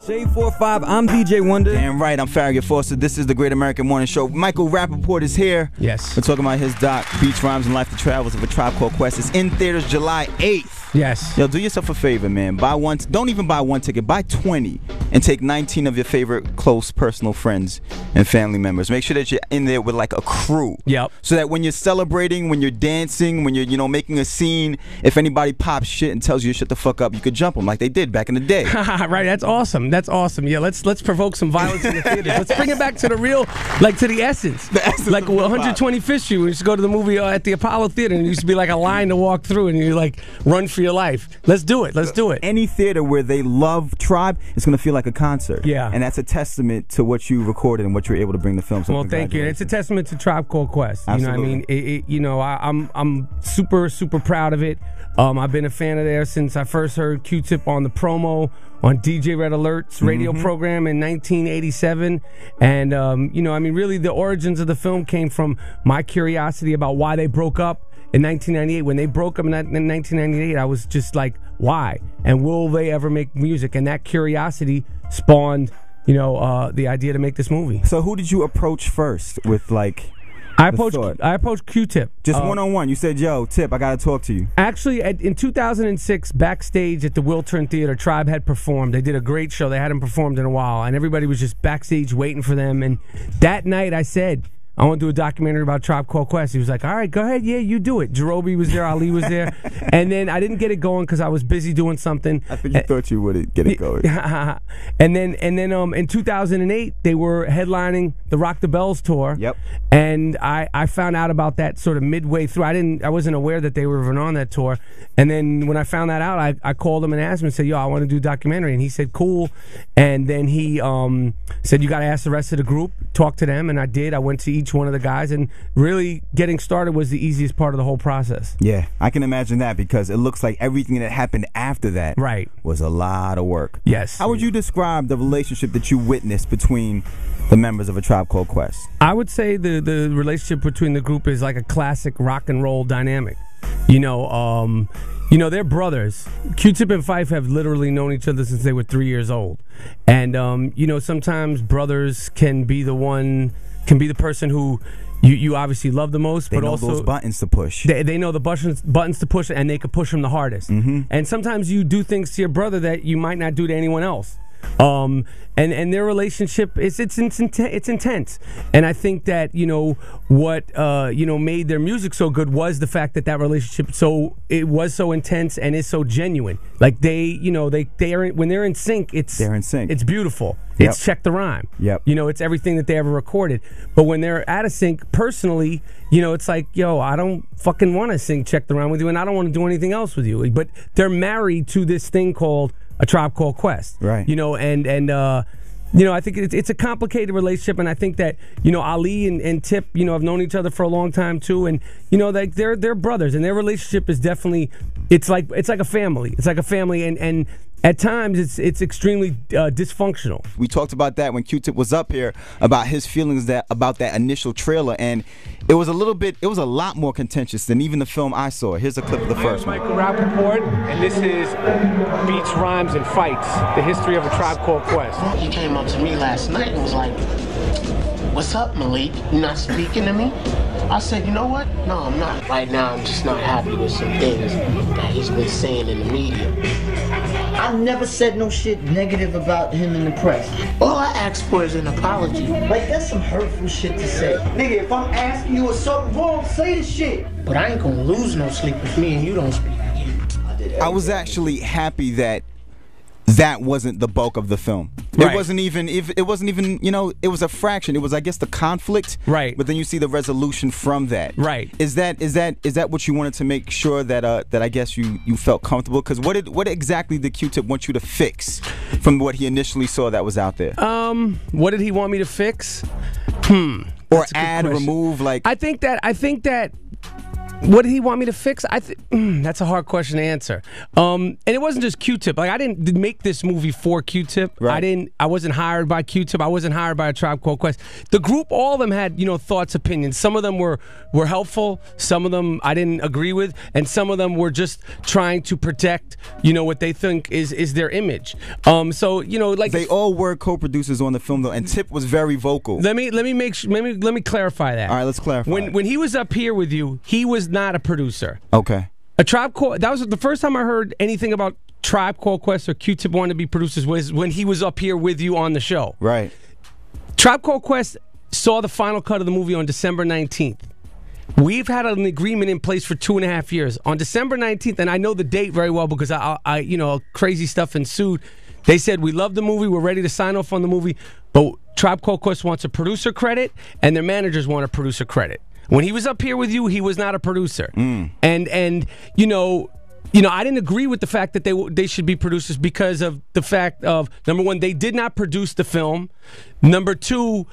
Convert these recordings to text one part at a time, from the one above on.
J45, I'm DJ Wonder. Damn right, I'm Farragut Foster. This is the Great American Morning Show. Michael Rapaport is here. Yes. We're talking about his doc, Beats, Rhymes, and Life the Travels of a Tribe Called Quest. It's in theaters July 8th. Yes. Yo, do yourself a favor, man. Buy one. Don't even buy one ticket. Buy 20 and take 19 of your favorite close personal friends and family members. Make sure that you're in there with like a crew. Yep. So that when you're celebrating, when you're dancing, when you're making a scene, if anybody pops shit and tells you to shut the fuck up, you could jump them like they did back in the day. Right. That's awesome. That's awesome. Yeah. Let's provoke some violence in the theater. Let's bring it back to the real, like to the essence. The essence like of 125th Street. We used to go to the movie at the Apollo Theater, and it used to be like a line to walk through, and you like run for your life. Let's do it. Let's do it. Any theater where they love Tribe, it's going to feel like a concert. Yeah. And that's a testament to what you recorded and what you're able to bring to film. So well, thank you. It's a testament to Tribe Called Quest. Absolutely. You know what I mean? I'm super proud of it. I've been a fan of theirs since I first heard Q-Tip on the promo on DJ Red Alert's radio program in 1987. And, really the origins of the film came from my curiosity about why they broke up in 1998. When they broke up in 1998, I was just like, why? And will they ever make music? And that curiosity spawned, the idea to make this movie. So who did you approach first with, like... I approached Q-Tip. Just one-on-one. You said, yo, Tip, I got to talk to you. Actually, in 2006, backstage at the Wiltern Theater, Tribe had performed. They did a great show. They hadn't performed in a while, and everybody was just backstage waiting for them. And that night, I said, I want to do a documentary about Tribe Called Quest. He was like, all right, go ahead. Yeah, you do it. Jerobi was there. Ali was there. And then I didn't get it going because I was busy doing something. I think you thought you would get it going. and then in 2008, they were headlining the Rock the Bells tour. Yep. And I found out about that sort of midway through. I wasn't aware that they were even on that tour. And then when I found that out, I called him and asked him and said, yo, I want to do a documentary. And he said, cool. And then he said, you got to ask the rest of the group, talk to them. And I did. I went to each one of the guys, and really getting started was the easiest part of the whole process. Yeah, I can imagine that, because it looks like everything that happened after that was a lot of work. Yes. How would you describe the relationship that you witnessed between the members of A Tribe Called Quest? I would say the relationship between the group is like a classic rock and roll dynamic. They're brothers. Q-Tip and Phife have literally known each other since they were 3 years old. And, sometimes brothers can be the person who you obviously love the most, but also those buttons to push. They know the buttons to push, and they can push them the hardest. And sometimes you do things to your brother that you might not do to anyone else. And their relationship it's intense, and I think that what made their music so good was the fact that relationship it was so intense and is so genuine. Like they are, when they're in sync, they're in sync. It's beautiful. Yep. It's Check the Rhyme. Yep. It's everything that they ever recorded. But when they're out of sync personally, it's like, yo, I don't fucking want to sing Check the Rhyme with you, and I don't want to do anything else with you. But they're married to this thing called A Tribe Called Quest. Right. I think it's a complicated relationship, and I think that Ali and Tip have known each other for a long time too, and like they're brothers, and their relationship is definitely it's like a family. It's like a family, and at times it's extremely dysfunctional. We talked about that when Q-Tip was up here, about his feelings about that initial trailer, and it was a lot more contentious than even the film I saw. Here's a clip of the first one. Michael Rapaport, and this is Beats, Rhymes, and Fights, the history of A Tribe Called Quest. He came up to me last night and was like, what's up, Malik? You not speaking to me? I said, you know what? No, I'm not. Right now, I'm just not happy with some things that he's been saying in the media. I never said no shit negative about him in the press. All I asked for is an apology. Like, that's some hurtful shit to say. Nigga, if I'm asking you or something wrong, say the shit. But I ain't gonna lose no sleep if me and you don't speak again. I was actually happy that wasn't the bulk of the film. Right. It wasn't even it was a fraction. It was, I guess, the conflict. Right. But then you see the resolution from that. Right. Is that what you wanted to make sure that I guess you felt comfortable? Because what exactly did Q-Tip want you to fix from what he initially saw that was out there? What did he want me to fix? Or add, remove, like I think that What did he want me to fix? That's a hard question to answer. And it wasn't just Q-Tip. Like, I didn't make this movie for Q-Tip. Right. I wasn't hired by Q-Tip. I wasn't hired by A Tribe Called Quest. The group, all of them had, thoughts, opinions. Some of them were helpful. Some of them I didn't agree with, and some of them were just trying to protect, what they think is their image. So like they all were co-producers on the film though, and Tip was very vocal. Let me clarify that. All right, let's clarify. When he was up here with you, he was not a producer. Okay. A Tribe Called, that was the first time I heard anything about Tribe Called Quest or Q-Tip wanted to be producers was when he was up here with you on the show. Right. Tribe Called Quest saw the final cut of the movie on December 19th. We've had an agreement in place for 2.5 years. On December 19th, and I know the date very well because I crazy stuff ensued. They said, we love the movie, we're ready to sign off on the movie, but Tribe Called Quest wants a producer credit, and their managers want a producer credit. When he was up here with you, he was not a producer. And I didn't agree with the fact that they should be producers because of the fact of, number one, they did not produce the film. Number two,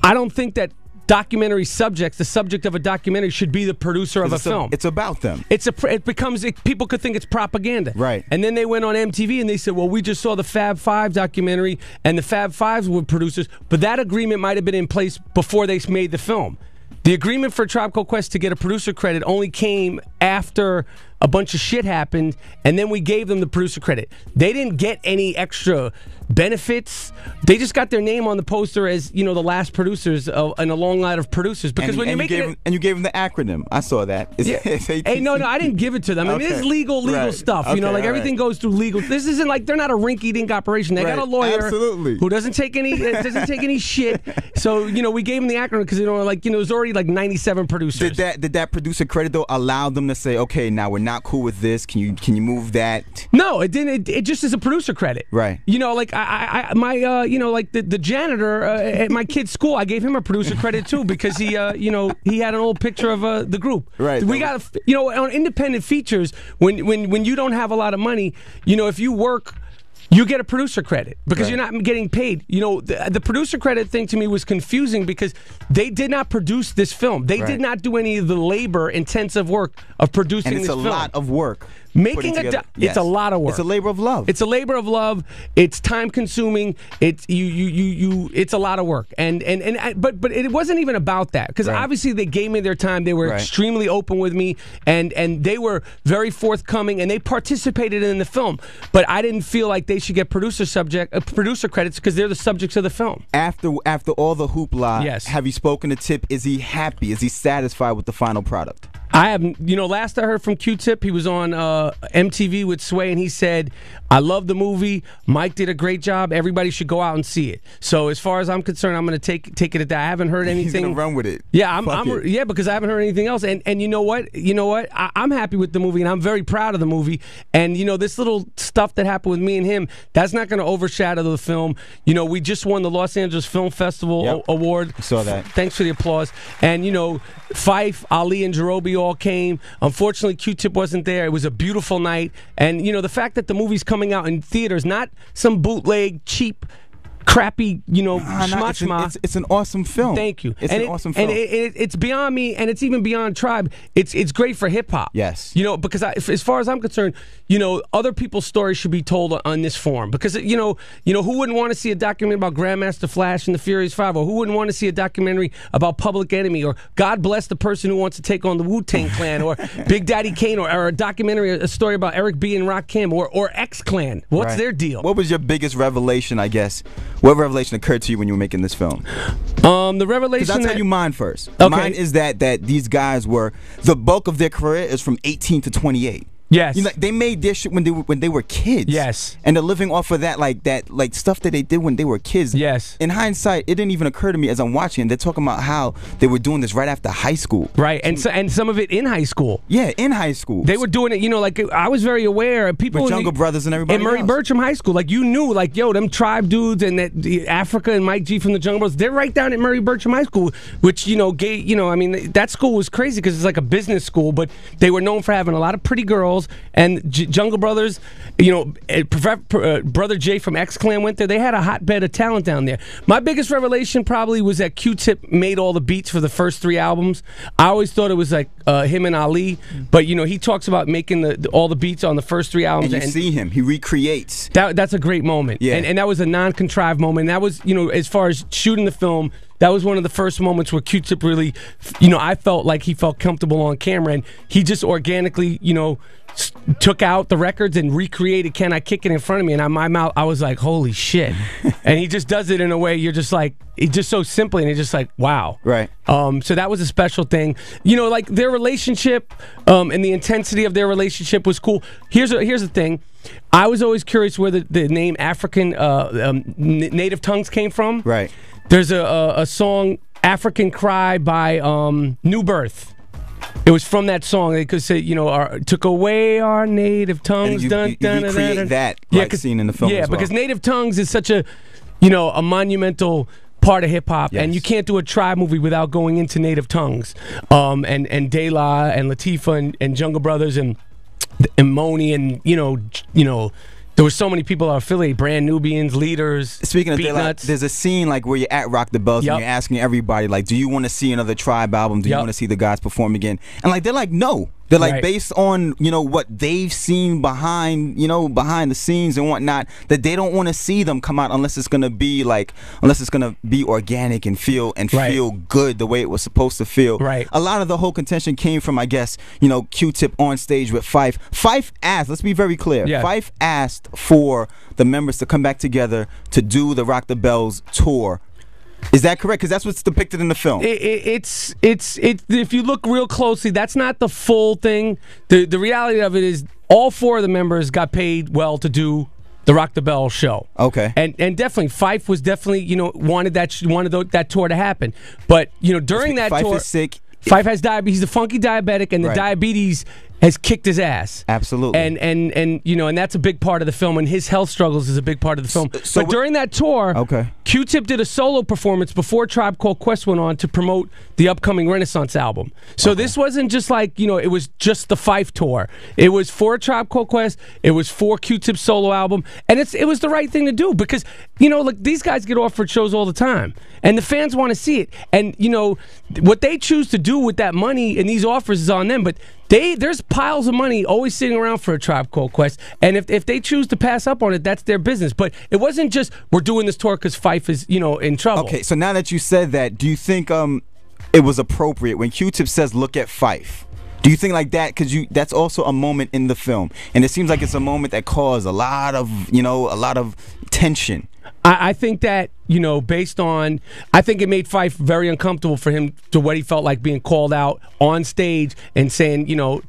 I don't think that documentary subjects, the subject of a documentary, should be the producer of a film. It's about them. People could think it's propaganda. Right. And then they went on MTV and they said, well, we just saw the Fab Five documentary and the Fab Fives were producers, but that agreement might have been in place before they made the film. The agreement for Tribe Called Quest to get a producer credit only came after a bunch of shit happened, and then we gave them the producer credit. They didn't get any extra benefits. They just got their name on the poster as, the last producers in a long line of producers. Because when you gave them the acronym. I saw that. Hey, no, I didn't give it to them. I mean, it is legal stuff. Okay, everything goes through legal. This isn't like they're not a rinky-dink operation. They got a lawyer who doesn't take any shit. So we gave them the acronym because there's already like 97 producers. Did that producer credit though allow them to say, okay, now we're not cool with this. Can you move that? No, it didn't. It just is a producer credit. Right. The janitor at my kid's school, I gave him a producer credit too because he had an old picture of the group. Right. We got on independent features when you don't have a lot of money, if you work, you get a producer credit because you're not getting paid. The producer credit thing to me was confusing because they did not produce this film. They did not do any of the labor-intensive work of producing this film. And it's a lot of work. It's a lot of work. It's a labor of love. It's a labor of love. It's time consuming. It's It's a lot of work. But it wasn't even about that because obviously they gave me their time. They were extremely open with me, and they were very forthcoming, and they participated in the film. But I didn't feel like they should get producer credits because they're the subjects of the film. After all the hoopla, yes. Have you spoken to Tip? Is he happy? Is he satisfied with the final product? I haven't. Last I heard from Q-Tip, he was on MTV with Sway, and he said, I love the movie. Mike did a great job. Everybody should go out and see it. So as far as I'm concerned, I'm going to take it at that. I haven't heard anything. He's going to run with it. Yeah, because I haven't heard anything else. And you know what? I'm happy with the movie, and I'm very proud of the movie. And, this little stuff that happened with me and him, that's not going to overshadow the film. We just won the Los Angeles Film Festival Award. I saw that. Thanks for the applause. And, Fife, Ali, and Jerobi all came. Unfortunately, Q-Tip wasn't there. It was a beautiful night. And, the fact that the movie's coming out in theaters, not some bootleg, cheap, crappy, schmachma. It's an awesome film. Thank you. It's an awesome film. And it's beyond me, and it's even beyond Tribe. It's great for hip hop. Yes. Because as far as I'm concerned, other people's stories should be told on this form. Because who wouldn't want to see a documentary about Grandmaster Flash and the Furious Five, or who wouldn't want to see a documentary about Public Enemy, or God bless the person who wants to take on the Wu-Tang Clan, or Big Daddy Kane, or a documentary, a story about Eric B. and Rakim, or X Clan. What's their deal? What was your biggest revelation, I guess? What revelation occurred to you when you were making this film? The revelation. Because I'll tell you mine first. Okay. Mine is that these guys were, the bulk of their career is from 18 to 28. Yes. They made their shit when they were kids. Yes. And they're living off of that stuff that they did when they were kids. Yes. In hindsight, it didn't even occur to me as I'm watching it. They're talking about how they were doing this right after high school. Right. And some of it in high school. Yeah, in high school. They were doing it, I was very aware of people with Jungle Brothers and everybody in Murray else. Bertram High School. You knew, them Tribe dudes and that Africa and Mike G from the Jungle Brothers, they're right down at Murray Bertram High School, which, that school was crazy because it's like a business school, but they were known for having a lot of pretty girls. girls. And Jungle Brothers, you know, Brother Jay from Atcq went there. They had a hotbed of talent down there. My biggest revelation probably was that Q-Tip made all the beats for the first 3 albums. I always thought it was like him and Ali, but you know, he talks about making all the beats on the first 3 albums. And you see him, he recreates. That's a great moment. Yeah. And that was a non-contrived moment. That was, you know, as far as shooting the film, that was one of the first moments where Q-Tip really, you know, I felt like he felt comfortable on camera, and he just organically, you know, took out the records and recreated Can I Kick It in front of me, and my mouth, I was like, holy shit. And he just does it in a way you're just like, it's just so simply, and it's just like, wow. Right. So that was a special thing. You know, like their relationship and the intensity of their relationship was cool. Here's the thing. I was always curious where the name African Native Tongues came from. Right. There's a song, African Cry by New Birth. It was from that song. They could say, you know, took away our native tongues. And you recreate that scene in the film as well. Because native tongues is such a, you know, a monumental part of hip hop, and you can't do a Tribe movie without going into native tongues. And De La and Latifah and Jungle Brothers and Moni and you know. There were so many people affiliated, Brand Nubians, Leaders. Speaking of that, there's a scene like where you're at Rock the Bells and you're asking everybody, like, do you want to see another Tribe album? Do you want to see the guys perform again? And like they're like, no. They're like, based on, you know, what they've seen behind, you know, behind the scenes and whatnot, that they don't want to see them come out unless it's gonna be like, unless it's gonna be organic and feel good the way it was supposed to feel. Right. A lot of the whole contention came from, I guess, you know, Q-Tip on stage with Phife. Phife asked, let's be very clear, Phife asked for the members to come back together to do the Rock the Bells tour. Is that correct? Because that's what's depicted in the film. It's if you look real closely, that's not the full thing. The reality of it is all 4 of the members got paid well to do the Rock the Bell show. Okay. And definitely Phife was definitely, you know, wanted that tour to happen. But, you know, during that tour, Phife is sick. Phife has diabetes. He's a funky diabetic, and the diabetes has kicked his ass. Absolutely. And you know, and that's a big part of the film, and his health struggles is a big part of the film. So but during that tour, Q-Tip did a solo performance before Tribe Called Quest went on to promote the upcoming Renaissance album. So this wasn't just like, you know, it was just the Phife tour. It was for Tribe Called Quest. It was for Q-Tip's solo album, and it was the right thing to do because, you know, like these guys get offered shows all the time, and the fans want to see it. And you know, what they choose to do with that money and these offers is on them, but there's piles of money always sitting around for a Tribe Called Quest, and if they choose to pass up on it, that's their business. But it wasn't just we're doing this tour because Phife is, you know, in trouble. Okay, so now that you said that, do you think it was appropriate when Q-Tip says look at Phife? Do you think like that? Because that's also a moment in the film, and it seems like it's a moment that caused a lot of tension. I think that, you know, based on, I think it made Phife very uncomfortable for him to what he felt like being called out on stage and saying, you know,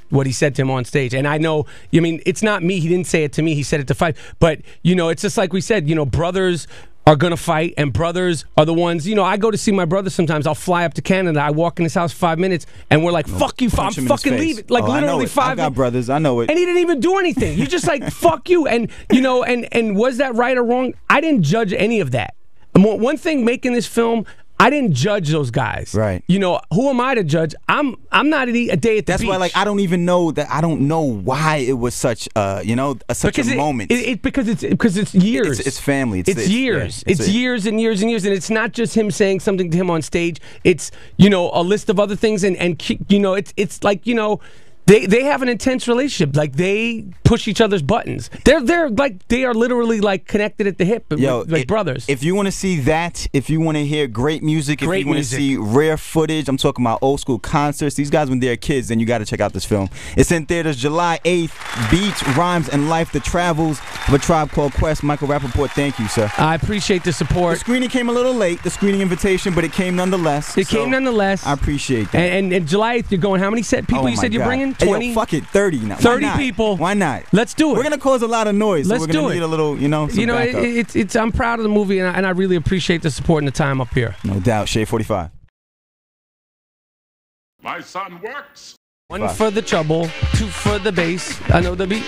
what he said to him on stage. And I know, I mean, it's not me. He didn't say it to me. He said it to Phife. But, you know, it's just like we said, you know, brothers are going to fight, and brothers are the ones, you know, I go to see my brother sometimes. I'll fly up to Canada. I walk in his house for 5 minutes, and we're like, fuck you, I'm fucking leaving. Like, literally 5 minutes. I got brothers, I know it. And he didn't even do anything. You just like, fuck you. And, you know, and was that right or wrong? I didn't judge any of that. One thing making this film, I didn't judge those guys. Right. You know, who am I to judge? I'm not a day at the beach. That's why, like, I don't even know that. I don't know why it was such, you know, such a moment. Because it's years. It's family. It's years. Yeah, it's years and years and years, and it's not just him saying something to him on stage. It's, you know, a list of other things, and you know, it's like, you know. They have an intense relationship. Like, they push each other's buttons. They're like, they are literally like connected at the hip, like brothers. If you want to see that, if you want to hear great music, if you want to see rare footage, I'm talking about old school concerts. These guys when they're kids, then you got to check out this film. It's in theaters July 8th. Beats, Rhymes, and Life: The Travels of a Tribe Called Quest. Michael Rapaport, thank you, sir. I appreciate the support. The screening came a little late, the screening invitation, but it came nonetheless. It came nonetheless. I appreciate that. And July 8th, you're going. How many people you said you're bringing? 20? Hey, yo, fuck it, 30 now. 30 people. Why not? Let's do it. We're gonna cause a lot of noise. Let's so we're gonna need a little, you know, some backup. it's I'm proud of the movie, and I really appreciate the support and the time up here. No doubt. Shade 45. My son works. 1 for the trouble, 2 for the bass. I know the beat.